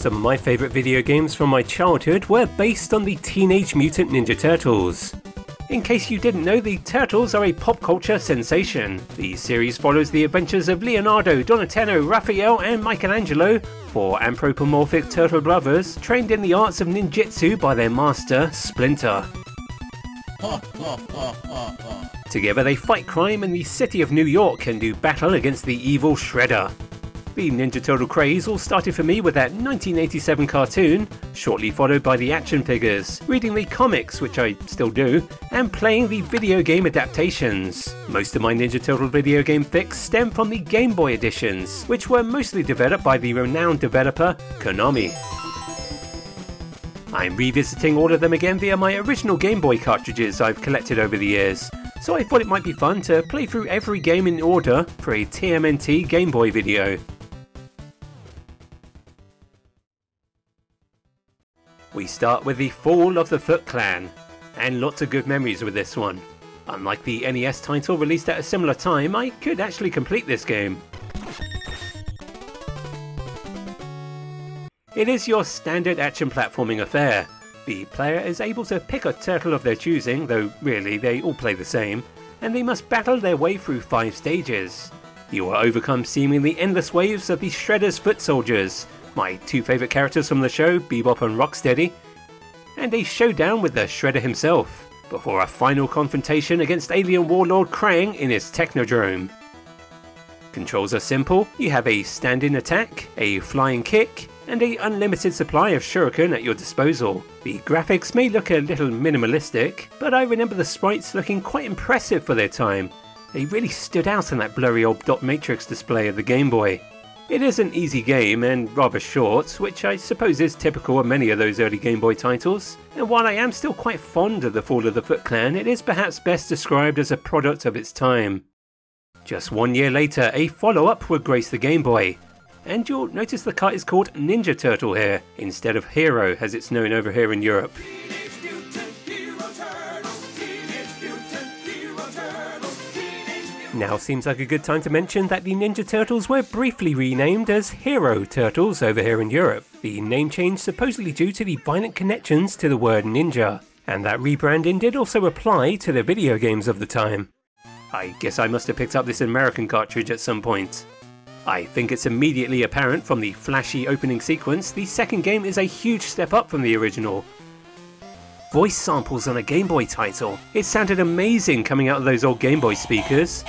Some of my favourite video games from my childhood were based on the Teenage Mutant Ninja Turtles. In case you didn't know, the Turtles are a pop culture sensation. The series follows the adventures of Leonardo, Donatello, Raphael and Michelangelo, four anthropomorphic turtle brothers trained in the arts of ninjutsu by their master, Splinter. Together they fight crime in the city of New York and do battle against the evil Shredder. The Ninja Turtle craze all started for me with that 1987 cartoon, shortly followed by the action figures, reading the comics, which I still do, and playing the video game adaptations. Most of my Ninja Turtle video game fix stem from the Game Boy editions, which were mostly developed by the renowned developer Konami. I'm revisiting all of them again via my original Game Boy cartridges I've collected over the years, so I thought it might be fun to play through every game in order for a TMNT Game Boy video. We start with the fall of the Foot Clan, and lots of good memories with this one. Unlike the NES title released at a similar time, I could actually complete this game. It is your standard action platforming affair. The player is able to pick a turtle of their choosing, though really they all play the same, and they must battle their way through 5 stages. You will overcome seemingly endless waves of the Shredder's foot soldiers, my 2 favourite characters from the show, Bebop and Rocksteady, and a showdown with the Shredder himself, before a final confrontation against alien warlord Krang in his Technodrome. Controls are simple. You have a stand-in attack, a flying kick, and an unlimited supply of shuriken at your disposal. The graphics may look a little minimalistic, but I remember the sprites looking quite impressive for their time. They really stood out in that blurry old dot matrix display of the Game Boy. It is an easy game and rather short, which I suppose is typical of many of those early Game Boy titles, and while I am still quite fond of the Fall of the Foot Clan, it is perhaps best described as a product of its time. Just 1 year later, a follow-up would grace the Game Boy, and you'll notice the cut is called Ninja Turtle here, instead of Hero as it's known over here in Europe. Now seems like a good time to mention that the Ninja Turtles were briefly renamed as Hero Turtles over here in Europe. The name change supposedly due to the violent connections to the word ninja, and that rebranding did also apply to the video games of the time. I guess I must have picked up this American cartridge at some point. I think it's immediately apparent from the flashy opening sequence, the second game is a huge step up from the original. Voice samples on a Game Boy title. It sounded amazing coming out of those old Game Boy speakers.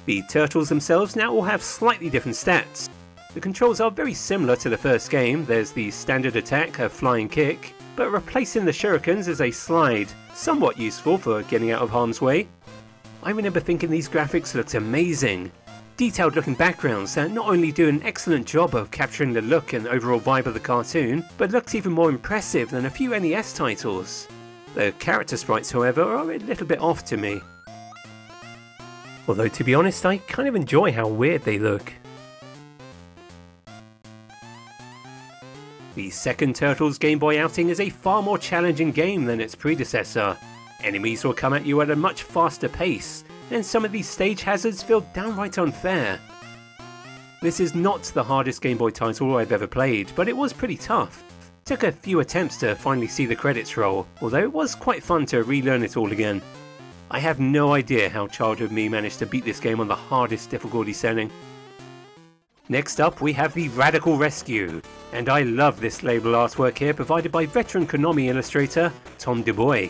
The turtles themselves now all have slightly different stats. The controls are very similar to the first game. There's the standard attack, a flying kick, but replacing the shurikens is a slide, somewhat useful for getting out of harm's way. I remember thinking these graphics looked amazing. Detailed looking backgrounds that not only do an excellent job of capturing the look and overall vibe of the cartoon, but looks even more impressive than a few NES titles. The character sprites, however, are a little bit off to me. Although to be honest, I kind of enjoy how weird they look. The second Turtles Game Boy outing is a far more challenging game than its predecessor. Enemies will come at you at a much faster pace, and some of these stage hazards feel downright unfair. This is not the hardest Game Boy title I've ever played, but it was pretty tough. Took a few attempts to finally see the credits roll, although it was quite fun to relearn it all again. I have no idea how childhood me managed to beat this game on the hardest difficulty setting. Next up we have the Radical Rescue, and I love this label artwork here provided by veteran Konami illustrator Tom DuBois.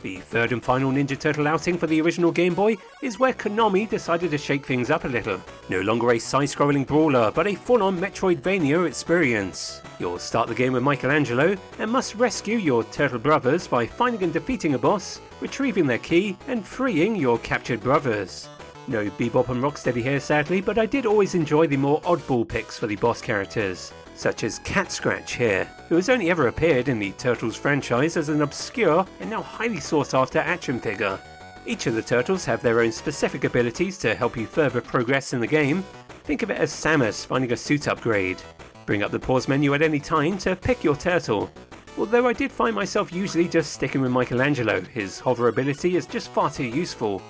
The third and final Ninja Turtle outing for the original Game Boy is where Konami decided to shake things up a little. No longer a side-scrolling brawler, but a full-on Metroidvania experience. You'll start the game with Michelangelo and must rescue your turtle brothers by finding and defeating a boss, retrieving their key, and freeing your captured brothers. No Bebop and Rocksteady here sadly, but I did always enjoy the more oddball picks for the boss characters, such as Cat Scratch here, who has only ever appeared in the Turtles franchise as an obscure and now highly sought after action figure. Each of the turtles have their own specific abilities to help you further progress in the game. Think of it as Samus finding a suit upgrade. Bring up the pause menu at any time to pick your turtle. Although I did find myself usually just sticking with Michelangelo, his hover ability is just far too useful.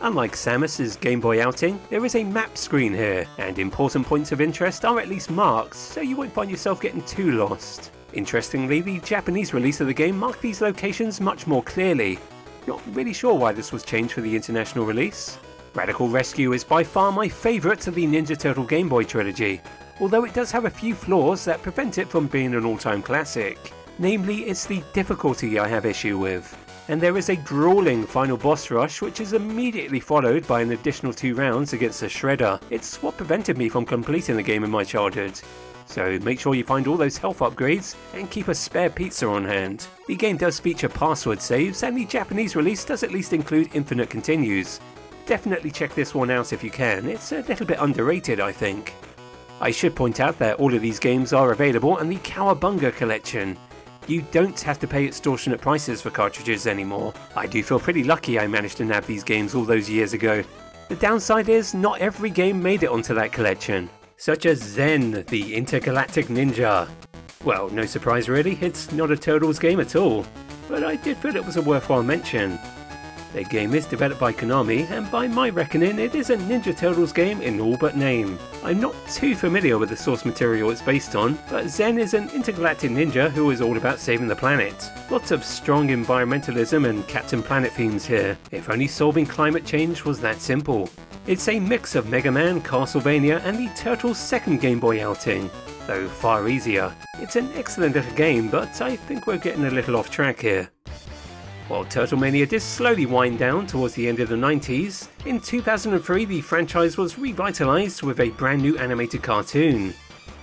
Unlike Samus's Game Boy outing, there is a map screen here, and important points of interest are at least marked, so you won't find yourself getting too lost. Interestingly, the Japanese release of the game marked these locations much more clearly. Not really sure why this was changed for the international release. Radical Rescue is by far my favourite of the Ninja Turtle Game Boy trilogy, although it does have a few flaws that prevent it from being an all-time classic. Namely, it's the difficulty I have issue with. And there is a grueling final boss rush which is immediately followed by an additional 2 rounds against the Shredder. It's what prevented me from completing the game in my childhood. So make sure you find all those health upgrades and keep a spare pizza on hand. The game does feature password saves, and the Japanese release does at least include infinite continues. Definitely check this one out if you can, it's a little bit underrated I think. I should point out that all of these games are available in the Cowabunga collection. You don't have to pay extortionate prices for cartridges anymore. I do feel pretty lucky I managed to nab these games all those years ago. The downside is not every game made it onto that collection, such as Zen, the Intergalactic Ninja. Well, no surprise really, it's not a Turtles game at all, but I did feel it was a worthwhile mention. The game is developed by Konami, and by my reckoning it is a Ninja Turtles game in all but name. I'm not too familiar with the source material it's based on, but Zen is an intergalactic ninja who is all about saving the planet. Lots of strong environmentalism and Captain Planet themes here, if only solving climate change was that simple. It's a mix of Mega Man, Castlevania and the Turtles' second Game Boy outing, though far easier. It's an excellent little game, but I think we're getting a little off track here. While Turtle Mania did slowly wind down towards the end of the 90s, in 2003 the franchise was revitalized with a brand new animated cartoon.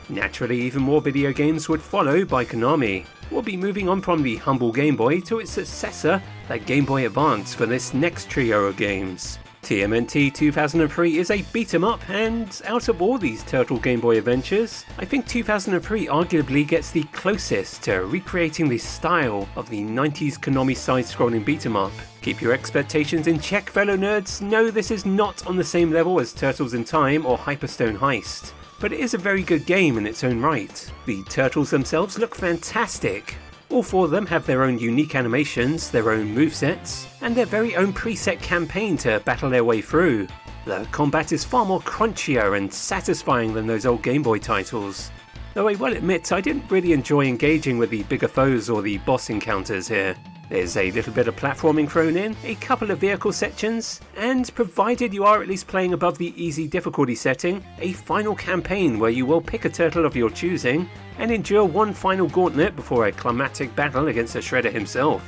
Naturally, even more video games would follow by Konami. We'll be moving on from the humble Game Boy to its successor, the Game Boy Advance, for this next trio of games. TMNT 2003 is a beat-em-up, and out of all these Turtle Game Boy adventures, I think 2003 arguably gets the closest to recreating the style of the 90s Konami side-scrolling beat-em-up. Keep your expectations in check, fellow nerds. No, this is not on the same level as Turtles in Time or Hyperstone Heist, but it is a very good game in its own right. The Turtles themselves look fantastic. All 4 of them have their own unique animations, their own movesets, and their very own preset campaign to battle their way through. The combat is far more crunchier and satisfying than those old Game Boy titles, though I will admit I didn't really enjoy engaging with the bigger foes or the boss encounters here. There's a little bit of platforming thrown in, a couple of vehicle sections, and provided you are at least playing above the easy difficulty setting, a final campaign where you will pick a turtle of your choosing and endure one final gauntlet before a climactic battle against the Shredder himself.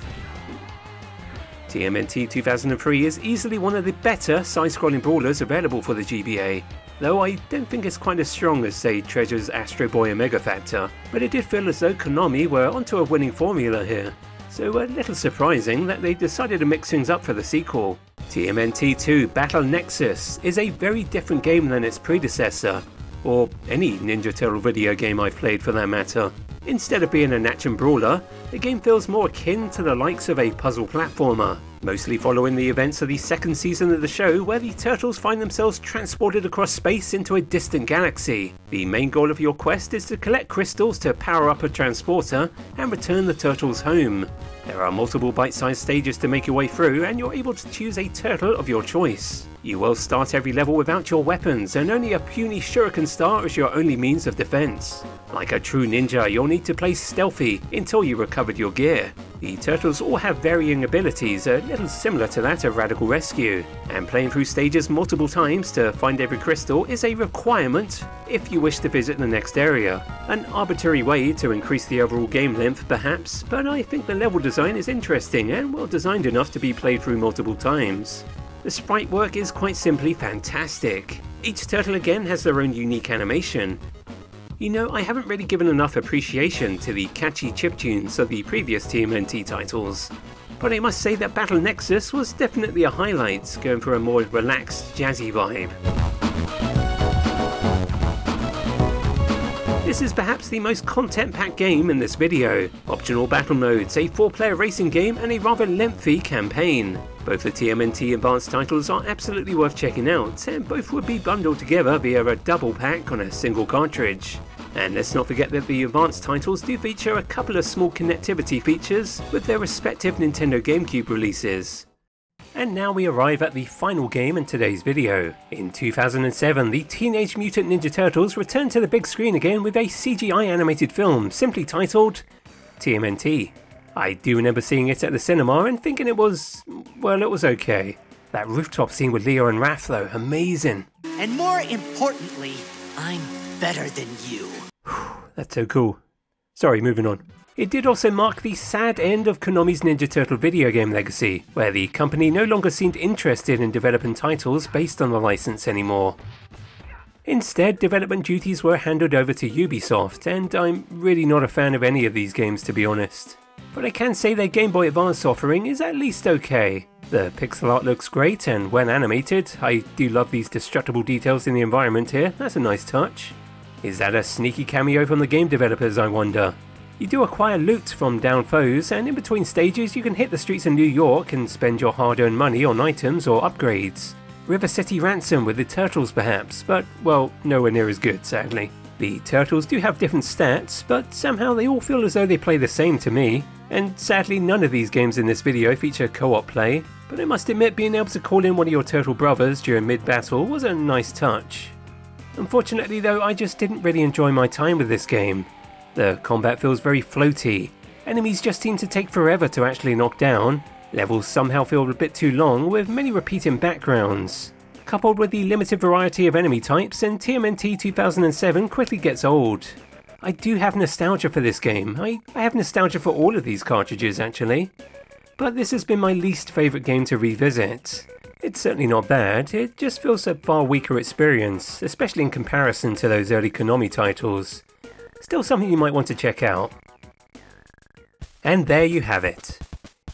TMNT 2003 is easily one of the better side-scrolling brawlers available for the GBA, though I don't think it's quite as strong as, say, Treasure's Astro Boy and Mega Factor, but it did feel as though Konami were onto a winning formula here. So a little surprising that they decided to mix things up for the sequel. TMNT 2 Battle Nexus is a very different game than its predecessor, or any Ninja Turtle video game I've played for that matter. Instead of being an action brawler, the game feels more akin to the likes of a puzzle platformer, mostly following the events of the second season of the show where the Turtles find themselves transported across space into a distant galaxy. The main goal of your quest is to collect crystals to power up a transporter and return the Turtles home. There are multiple bite-sized stages to make your way through, and you're able to choose a turtle of your choice. You will start every level without your weapons, and only a puny shuriken star is your only means of defense. Like a true ninja, you'll need to play stealthy until you recovered your gear. The Turtles all have varying abilities, a little similar to that of Radical Rescue, and playing through stages multiple times to find every crystal is a requirement if you wish to visit the next area. An arbitrary way to increase the overall game length perhaps, but I think the level design is interesting and well designed enough to be played through multiple times. The sprite work is quite simply fantastic. Each turtle again has their own unique animation. You know, I haven't really given enough appreciation to the catchy chiptunes of the previous TMNT titles, but I must say that Battle Nexus was definitely a highlight, going for a more relaxed, jazzy vibe. This is perhaps the most content-packed game in this video. Optional battle modes, a 4-player racing game and a rather lengthy campaign. Both the TMNT Advanced titles are absolutely worth checking out, and both would be bundled together via a double pack on a single cartridge. And let's not forget that the Advanced titles do feature a couple of small connectivity features with their respective Nintendo GameCube releases. And now we arrive at the final game in today's video. In 2007, the Teenage Mutant Ninja Turtles returned to the big screen again with a CGI animated film simply titled TMNT. I do remember seeing it at the cinema and thinking it was, well, it was okay. That rooftop scene with Leo and Raph though, amazing. And more importantly, I'm better than you. That's so cool. Sorry, moving on. It did also mark the sad end of Konami's Ninja Turtle video game legacy, where the company no longer seemed interested in developing titles based on the license anymore. Instead, development duties were handed over to Ubisoft, and I'm really not a fan of any of these games to be honest. But I can say their Game Boy Advance offering is at least okay. The pixel art looks great, and when animated, I do love these destructible details in the environment here, that's a nice touch. Is that a sneaky cameo from the game developers, I wonder? You do acquire loot from downed foes, and in between stages you can hit the streets of New York and spend your hard-earned money on items or upgrades. River City Ransom with the Turtles perhaps, but well, nowhere near as good sadly. The Turtles do have different stats, but somehow they all feel as though they play the same to me, and sadly none of these games in this video feature co-op play, but I must admit being able to call in one of your Turtle brothers during mid-battle was a nice touch. Unfortunately though, I just didn't really enjoy my time with this game. The combat feels very floaty, enemies just seem to take forever to actually knock down, levels somehow feel a bit too long with many repeating backgrounds. Coupled with the limited variety of enemy types, and TMNT 2007 quickly gets old. I do have nostalgia for this game, I have nostalgia for all of these cartridges actually, but this has been my least favourite game to revisit. It's certainly not bad, it just feels a far weaker experience, especially in comparison to those early Konami titles. Still something you might want to check out. And there you have it.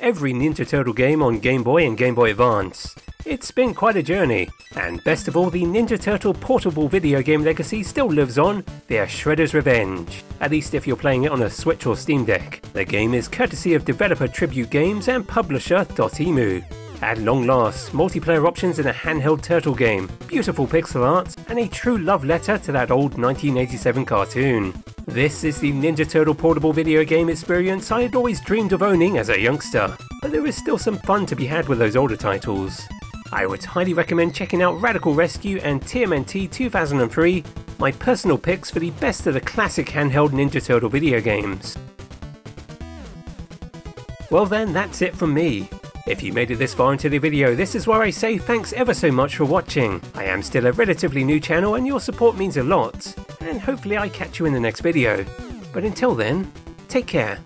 Every Ninja Turtle game on Game Boy and Game Boy Advance. It's been quite a journey, and best of all, the Ninja Turtle portable video game legacy still lives on via Shredder's Revenge, at least if you're playing it on a Switch or Steam Deck. The game is courtesy of developer Tribute Games and publisher Dotemu. At long last, multiplayer options in a handheld turtle game, beautiful pixel art, and a true love letter to that old 1987 cartoon. This is the Ninja Turtle portable video game experience I had always dreamed of owning as a youngster, but there is still some fun to be had with those older titles. I would highly recommend checking out Radical Rescue and TMNT 2003, my personal picks for the best of the classic handheld Ninja Turtle video games. Well then, that's it from me. If you made it this far into the video, this is where I say thanks ever so much for watching. I am still a relatively new channel and your support means a lot, and hopefully I catch you in the next video. But until then, take care.